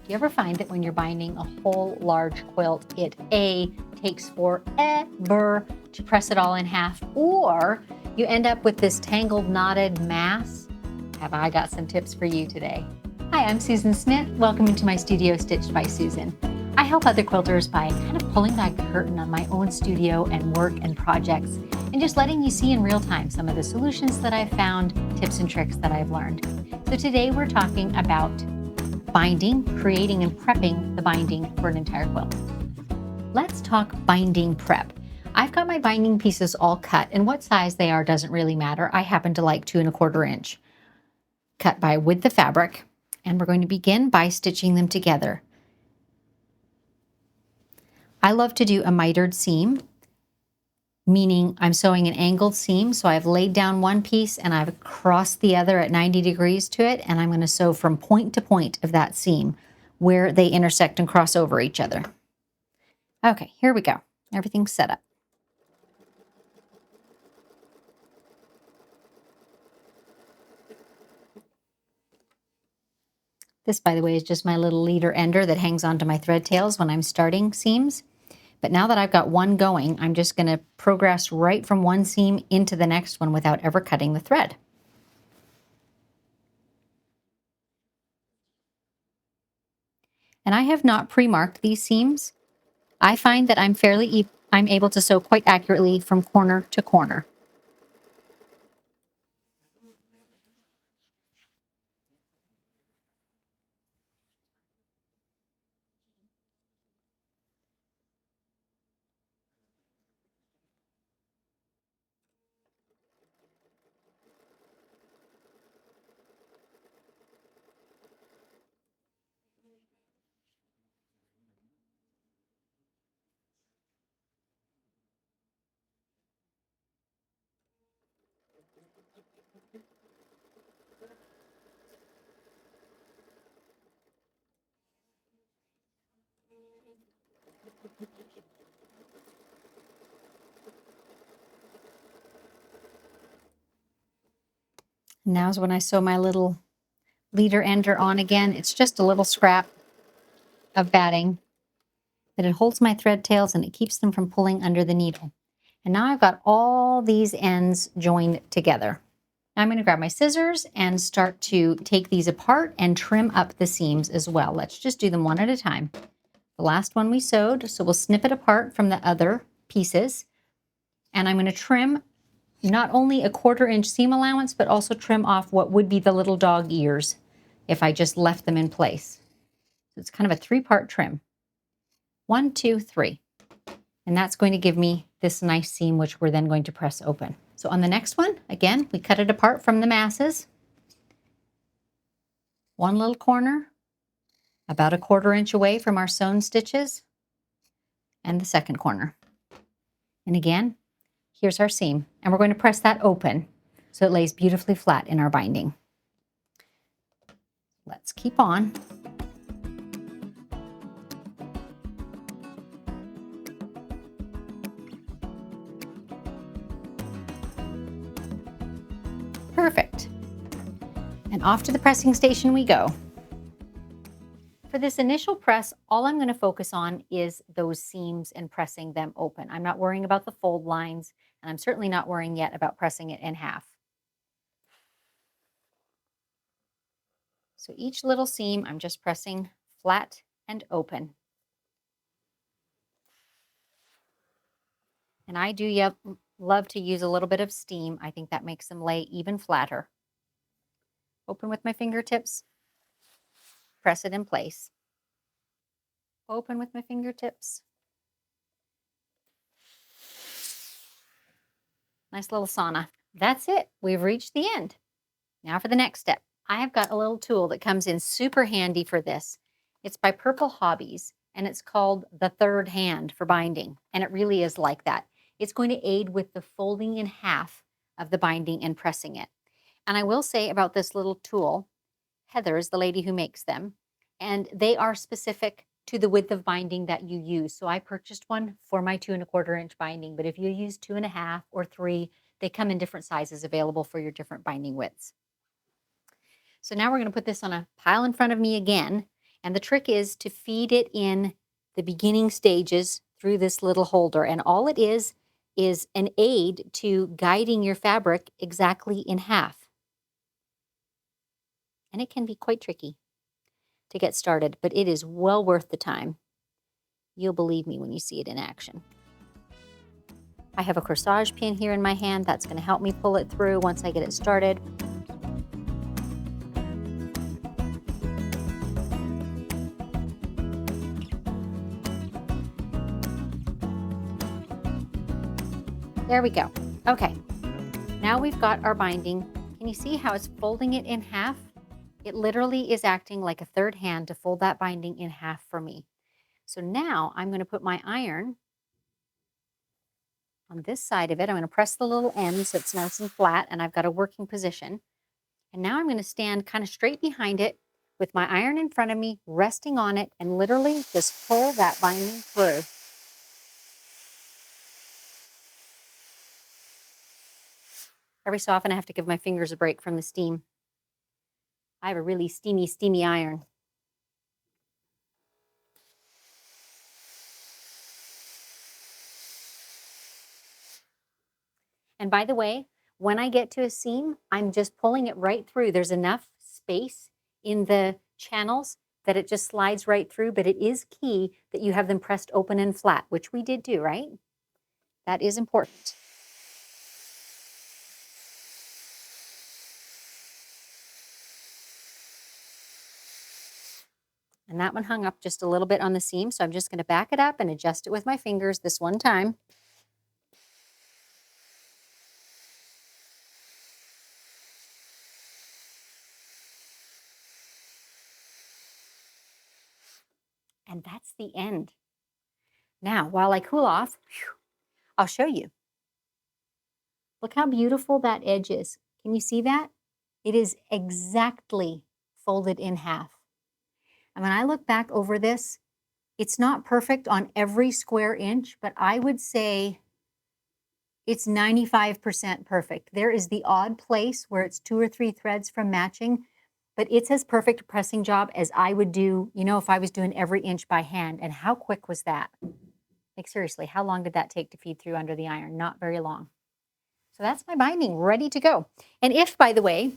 Do you ever find that when you're binding a whole large quilt, it A, takes forever to press it all in half, or you end up with this tangled, knotted mass? Have I got some tips for you today. Hi, I'm Susan Smith. Welcome into my studio, Stitched by Susan. I help other quilters by kind of pulling back the curtain on my own studio and work and projects, and just letting you see in real time some of the solutions that I've found, tips and tricks that I've learned. So today we're talking about binding, creating and prepping the binding for an entire quilt. Let's talk binding prep. I've got my binding pieces all cut, and what size they are doesn't really matter. I happen to like 2 1/4 inch. Cut by width of fabric, and we're going to begin by stitching them together. I love to do a mitered seam, meaning I'm sewing an angled seam. So I've laid down one piece and I've crossed the other at 90 degrees to it, and I'm going to sew from point to point of that seam where they intersect and cross over each other. Okay, here we go. Everything's set up. This, by the way, is just my little leader ender that hangs onto my thread tails when I'm starting seams. But now that I've got one going, I'm just going to progress right from one seam into the next one without ever cutting the thread. And I have not pre-marked these seams. I find that I'm able to sew quite accurately from corner to corner. Now's when I sew my little leader ender on again. It's just a little scrap of batting, but it holds my thread tails and it keeps them from pulling under the needle. And now I've got all these ends joined together. Now I'm going to grab my scissors and start to take these apart and trim up the seams as well. Let's just do them one at a time. The last one we sewed, so we'll snip it apart from the other pieces. And I'm going to trim not only a 1/4 inch seam allowance, but also trim off what would be the little dog ears if I just left them in place. So it's kind of a 3-part trim. 1, 2, 3. And that's going to give me this nice seam, which we're then going to press open. So on the next one, again, we cut it apart from the masses. One little corner, about a 1/4 inch away from our sewn stitches, and the second corner. And again, here's our seam, and we're going to press that open so it lays beautifully flat in our binding. Let's keep on. Perfect. And off to the pressing station we go. For this initial press, all I'm going to focus on is those seams and pressing them open. I'm not worrying about the fold lines, and I'm certainly not worrying yet about pressing it in half. So each little seam, I'm just pressing flat and open. And I do love to use a little bit of steam. I think that makes them lay even flatter. Open with my fingertips, press it in place. Open with my fingertips. Nice little sauna. That's it. We've reached the end. Now for the next step. I have got a little tool that comes in super handy for this. It's by Purple Hobbies, and it's called the third hand for binding. And it really is like that. It's going to aid with the folding in half of the binding and pressing it. And I will say about this little tool, Heather is the lady who makes them, and they are specific to the width of binding that you use. So I purchased one for my 2 1/4 inch binding, but if you use 2 1/2 or 3, they come in different sizes available for your different binding widths. So now we're going to put this on a pile in front of me again, And the trick is to feed it in the beginning stages through this little holder. And all it is an aid to guiding your fabric exactly in half. And it can be quite tricky to get started, but it is well worth the time. You'll believe me when you see it in action. I have a corsage pin here in my hand. That's going to help me pull it through once I get it started. There we go. Okay, now we've got our binding. Can you see how it's folding it in half? It literally is acting like a third hand to fold that binding in half for me. So now I'm going to put my iron on this side of it. I'm going to press the little end so it's nice and flat, and I've got a working position. And now I'm going to stand kind of straight behind it with my iron in front of me, resting on it, and literally just pull that binding through. Every so often I have to give my fingers a break from the steam. I have a really steamy iron. And by the way, when I get to a seam, I'm just pulling it right through. There's enough space in the channels that it just slides right through, but it is key that you have them pressed open and flat, which we did do, right? That is important. And that one hung up just a little bit on the seam, so I'm just going to back it up and adjust it with my fingers this one time. And that's the end. Now, while I cool off, I'll show you. Look how beautiful that edge is. Can you see that? It is exactly folded in half. And when I look back over this, it's not perfect on every square inch, but I would say it's 95% perfect. There is the odd place where it's 2 or 3 threads from matching, but it's as perfect a pressing job as I would do, you know, if I was doing every inch by hand. And how quick was that? Like seriously, how long did that take to feed through under the iron? Not very long. So that's my binding ready to go. And if, by the way,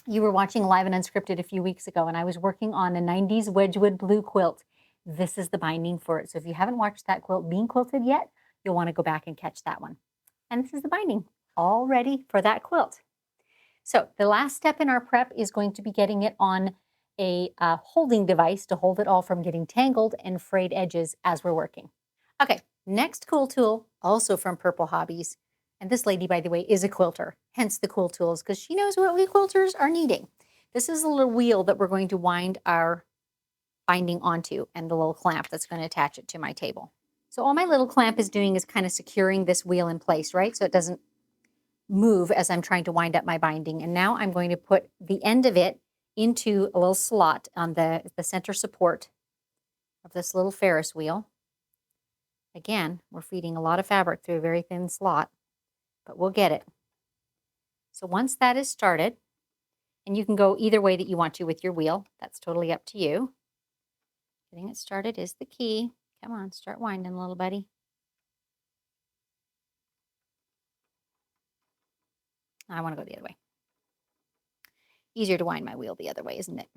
you were watching Live and Unscripted a few weeks ago and I was working on a 90s Wedgwood blue quilt, this is the binding for it. So if you haven't watched that quilt being quilted yet, you'll want to go back and catch that one. And this is the binding, all ready for that quilt. So the last step in our prep is going to be getting it on a holding device to hold it all from getting tangled and frayed edges as we're working. Okay, next cool tool, also from Purple Hobbies. And this lady, by the way, is a quilter, hence the cool tools, because she knows what we quilters are needing. This is a little wheel that we're going to wind our binding onto and the little clamp that's going to attach it to my table. So all my little clamp is doing is kind of securing this wheel in place, right? So it doesn't move as I'm trying to wind up my binding. And now I'm going to put the end of it into a little slot on the center support of this little Ferris wheel. Again, we're feeding a lot of fabric through a very thin slot, but we'll get it. So once that is started, and you can go either way that you want to with your wheel, that's totally up to you. Getting it started is the key. Come on, start winding, little buddy. I want to go the other way. Easier to wind my wheel the other way, isn't it?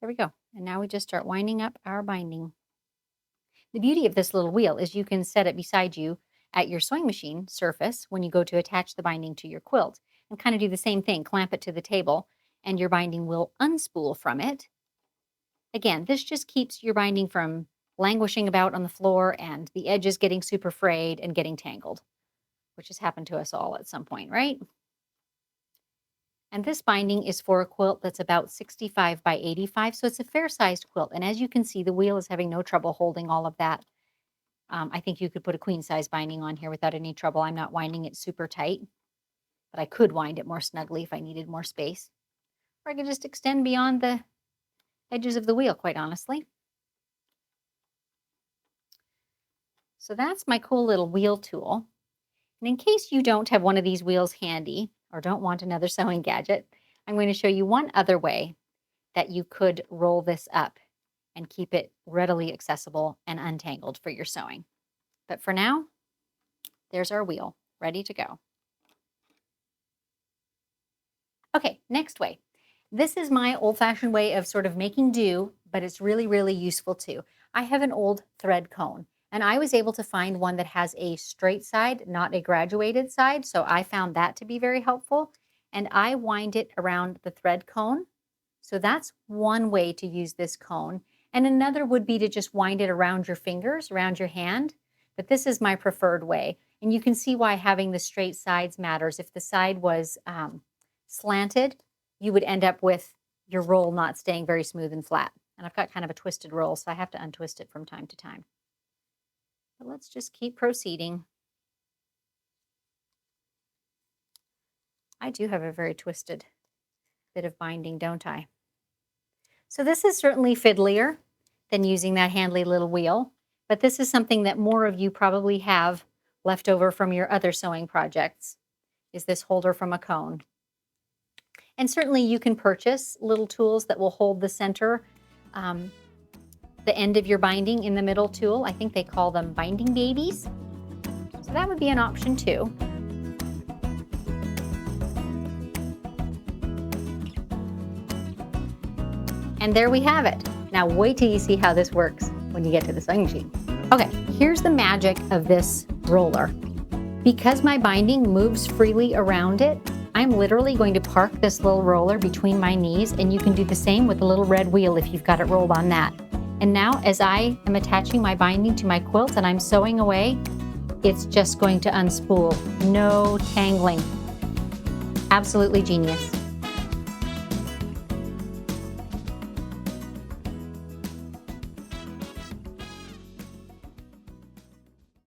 There we go. And now we just start winding up our binding. The beauty of this little wheel is you can set it beside you at your sewing machine surface when you go to attach the binding to your quilt and kind of do the same thing, clamp it to the table, and your binding will unspool from it. Again, this just keeps your binding from languishing about on the floor and the edges getting super frayed and getting tangled, which has happened to us all at some point, right? And this binding is for a quilt that's about 65 by 85, so it's a fair-sized quilt. And as you can see, the wheel is having no trouble holding all of that. I think you could put a queen-size binding on here without any trouble. I'm not winding it super tight, but I could wind it more snugly if I needed more space. Or I could just extend beyond the edges of the wheel, quite honestly. So that's my cool little wheel tool. And in case you don't have one of these wheels handy or don't want another sewing gadget, I'm going to show you one other way that you could roll this up and keep it readily accessible and untangled for your sewing. But for now, there's our wheel ready to go. Okay, next way. This is my old-fashioned way of sort of making do, but it's really, really useful too. I have an old thread cone, and I was able to find one that has a straight side, not a graduated side, so I found that to be very helpful. And I wind it around the thread cone. So that's one way to use this cone. And another would be to just wind it around your fingers, around your hand. But this is my preferred way. And you can see why having the straight sides matters. If the side was slanted, you would end up with your roll not staying very smooth and flat. And I've got kind of a twisted roll, so I have to untwist it from time to time. But let's just keep proceeding. I do have a very twisted bit of binding, don't I? So this is certainly fiddlier than using that handy little wheel, but this is something that more of you probably have left over from your other sewing projects, is this holder from a cone. And certainly you can purchase little tools that will hold the center, the end of your binding in the middle tool. I think they call them binding babies. So that would be an option too. And there we have it. Now wait till you see how this works when you get to the sewing machine. Okay, here's the magic of this roller. Because my binding moves freely around it, I'm literally going to park this little roller between my knees, and you can do the same with the little red wheel if you've got it rolled on that. And now as I am attaching my binding to my quilt and I'm sewing away, it's just going to unspool. No tangling. Absolutely genius.